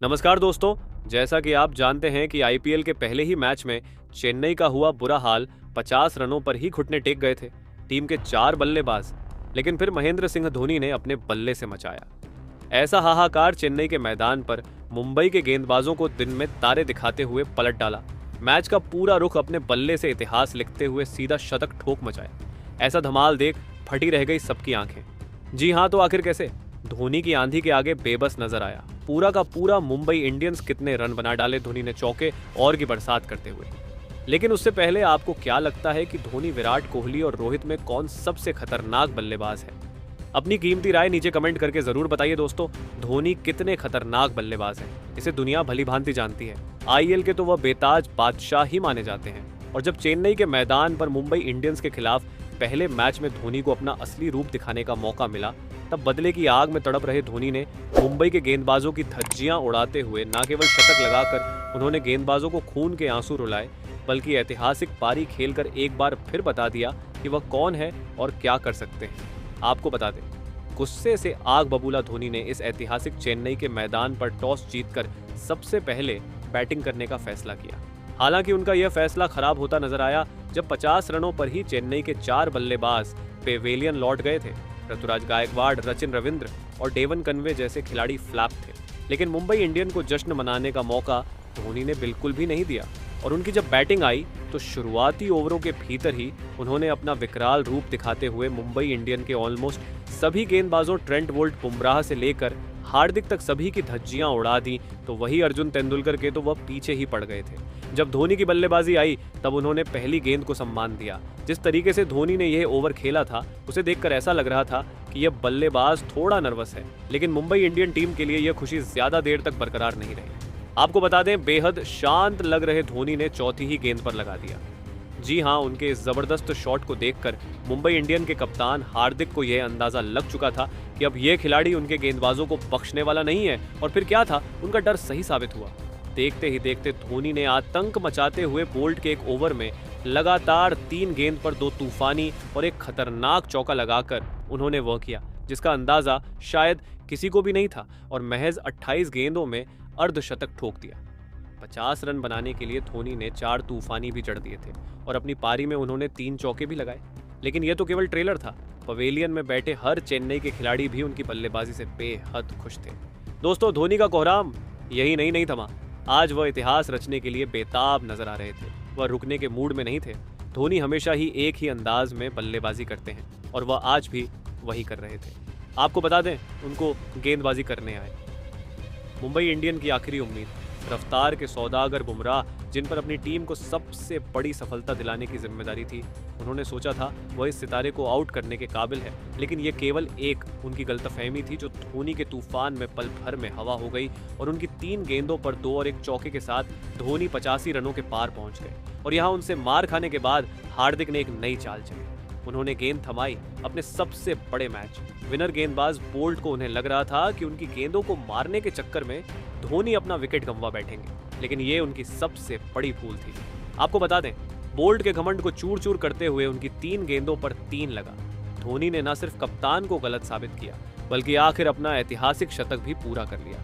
नमस्कार दोस्तों। जैसा कि आप जानते हैं कि आईपीएल के पहले ही मैच में चेन्नई का हुआ बुरा हाल 50 रनों पर ही घुटने टेक गए थे टीम के 4 बल्लेबाज। लेकिन फिर महेंद्र सिंह धोनी ने अपने बल्ले से मचाया ऐसा हाहाकार चेन्नई के मैदान पर मुंबई के गेंदबाजों को दिन में तारे दिखाते हुए पलट डाला। मैच का पूरा रुख अपने बल्ले से इतिहास लिखते हुए सीधा शतक ठोक मचाया। ऐसा धमाल देख फटी रह गई सबकी आंखें। जी हाँ, तो आखिर कैसे? धोनी की आंधी के आगे बेबस नजर आया। पूरा का पूरा मुंबई इंडियंस कितने रन बना डाले धोनी ने चौके और की बरसात करते हुए। लेकिन उससे पहले आपको क्या लगता है कि धोनी, विराट कोहली और रोहित में कौन सबसे खतरनाक बल्लेबाज है? अपनी कीमती राय नीचे कमेंट करके जरूर बताइए दोस्तों। धोनी कितने खतरनाक बल्लेबाज हैं, इसे दुनिया भली भांति जानती है। आईपीएल के तो वह बेताज बादशाह ही माने जाते हैं। और जब चेन्नई के मैदान पर मुंबई इंडियंस के खिलाफ पहले मैच में धोनी को अपना असली रूप दिखाने का मौका मिला, तब बदले की आग में तड़प रहे धोनी ने मुंबई के गेंदबाजों की धज्जियां उड़ाते हुए न केवल शतक लगाकर उन्होंने गेंदबाजों को खून के आंसू रुलाए, बल्कि ऐतिहासिक पारी खेलकर एक बार फिर बता दिया कि वह कौन है और क्या कर सकते हैं। आपको बता दें, गुस्से से आग बबूला धोनी ने इस ऐतिहासिक चेन्नई के मैदान पर टॉस जीतकर सबसे पहले बैटिंग करने का फैसला किया। हालांकि उनका यह फैसला खराब होता नजर आया जब 50 रनों पर ही चेन्नई के 4 बल्लेबाज पेवेलियन लौट गए थे। ऋतुराज गायकवाड़, सचिन रविंद्र और डेवन कनवे जैसे खिलाड़ी फ्लैप थे। लेकिन मुंबई इंडियन को जश्न मनाने का मौका धोनी ने बिल्कुल भी नहीं दिया और उनकी जब बैटिंग आई तो शुरुआती ओवरों के भीतर ही उन्होंने अपना विकराल रूप दिखाते हुए मुंबई इंडियन के ऑलमोस्ट सभी गेंदबाजों, ट्रेंट बोल्ट, बुमराह से लेकर हार्दिक तक सभी की धज्जियां उड़ा दी। तो वही अर्जुन तेंदुलकर के तो वह पीछे ही पड़ गए थे। जब धोनी की बल्लेबाजी आई तब उन्होंने पहली गेंद को सम्मान दिया। जिस तरीके से धोनी ने यह ओवर खेला था उसे देखकर ऐसा लग रहा था कि यह बल्लेबाज थोड़ा नर्वस है। लेकिन मुंबई इंडियन टीम के लिए यह खुशी ज्यादा देर तक बरकरार नहीं रही। आपको बता दें, बेहद शांत लग रहे धोनी ने चौथी ही गेंद पर लगा दिया। जी हाँ, उनके इस जबरदस्त शॉट को देखकर मुंबई इंडियन के कप्तान हार्दिक को यह अंदाजा लग चुका था कि अब यह खिलाड़ी उनके गेंदबाजों को बख्शने वाला नहीं है। और फिर क्या था, उनका डर सही साबित हुआ। देखते ही देखते धोनी ने आतंक मचाते हुए बोल्ट के एक ओवर में लगातार 3 गेंद पर 2 तूफानी और एक खतरनाक चौका लगाकर उन्होंने वह किया जिसका अंदाजा शायद किसी को भी नहीं था और महज 28 गेंदों में अर्धशतक ठोक दिया। 50 रन बनाने के लिए धोनी ने 4 तूफानी भी जड़ दिए थे और अपनी पारी में उन्होंने 3 चौके भी लगाए। लेकिन यह तो केवल ट्रेलर था। पवेलियन में बैठे हर चेन्नई के खिलाड़ी भी उनकी बल्लेबाजी से बेहद खुश थे। दोस्तों, धोनी का कोहराम यही नहीं थमा। आज वह इतिहास रचने के लिए बेताब नजर आ रहे थे। वह रुकने के मूड में नहीं थे। धोनी हमेशा ही एक ही अंदाज में बल्लेबाजी करते हैं और वह आज भी वही कर रहे थे। आपको बता दें, उनको गेंदबाजी करने आए। मुंबई इंडियन की आखिरी उम्मीद, रफ्तार के सौदागर बुमराह, जिन पर अपनी टीम को सबसे बड़ी सफलता दिलाने की जिम्मेदारी थी, उन्होंने सोचा था वह इस सितारे को आउट करने के काबिल है। लेकिन यह केवल एक उनकी गलतफहमी थी जो धोनी के तूफान में पल भर में हवा हो गई और उनकी 3 गेंदों पर 2 और 1 चौके के साथ धोनी 85 रनों के पार पहुंच गए। और यहाँ उनसे मार खाने के बाद हार्दिक ने एक नई चाल चली। उन्होंने गेंद थमाई। अपने सबसे बड़े मैच विनर गेंदबाज बोल्ट को उन्हें लग रहा था कि उनकी गेंदों को मारने के चक्कर में धोनी अपना विकेट गंवा बैठेंगे, लेकिन ये उनकी सबसे बड़ी भूल थी। आपको बता दें, बोल्ट के घमंड को चूर चूर करते हुए उनकी 3 गेंदों पर 3 लगा। धोनी ने न सिर्फ कप्तान को गलत साबित किया बल्कि आखिर अपना ऐतिहासिक शतक भी पूरा कर लिया।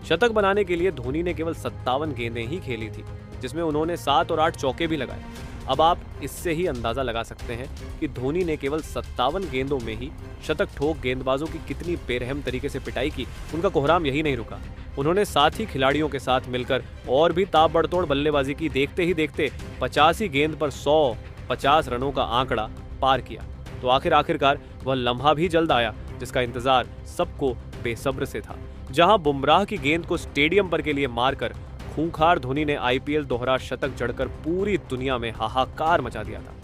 शतक बनाने के लिए धोनी ने केवल 57 गेंदें ही खेली थी, जिसमें उन्होंने 7 और 8 चौके भी लगाए। अब आप इससे ही अंदाजा लगा सकते हैं कि धोनी ने केवल 57 गेंदों में ही शतक ठोक गेंदबाजों की कितनी बेरहम तरीके से पिटाई की। उनका कोहराम यही नहीं रुका। उन्होंने साथी खिलाड़ियों के साथ मिलकर और भी ताबड़तोड़ बल्लेबाजी की। देखते ही देखते 85 गेंद पर 150 रनों का आंकड़ा पार किया। तो आखिरकार वह लम्हा भी जल्द आया जिसका इंतजार सबको बेसब्र से था। जहां बुमराह की गेंद को स्टेडियम पर के लिए मारकर खूंखार धोनी ने आईपीएल दोहरा शतक जड़कर पूरी दुनिया में हाहाकार मचा दिया था।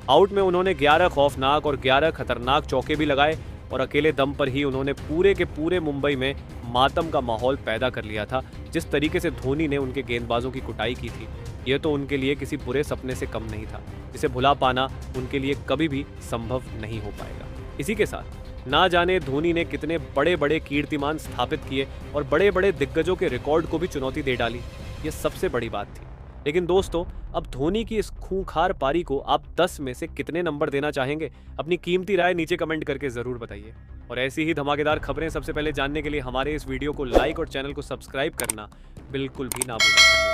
आउट में उन्होंने 11 खौफनाक और 11 खतरनाक चौके भी लगाए और अकेले दम पर ही उन्होंने पूरे के पूरे मुंबई में मातम का माहौल पैदा कर लिया था। जिस तरीके से धोनी ने उनके गेंदबाजों की कुटाई की थी, यह तो उनके लिए किसी बुरे सपने से कम नहीं था, जिसे भुला पाना उनके लिए कभी भी संभव नहीं हो पाएगा। इसी के साथ ना जाने धोनी ने कितने बड़े बड़े कीर्तिमान स्थापित किए और बड़े बड़े दिग्गजों के रिकॉर्ड को भी चुनौती दे डाली। यह सबसे बड़ी बात थी। लेकिन दोस्तों, अब धोनी की इस खूंखार पारी को आप 10 में से कितने नंबर देना चाहेंगे? अपनी कीमती राय नीचे कमेंट करके जरूर बताइए। और ऐसी ही धमाकेदार खबरें सबसे पहले जानने के लिए हमारे इस वीडियो को लाइक और चैनल को सब्सक्राइब करना बिल्कुल भी ना भूलें।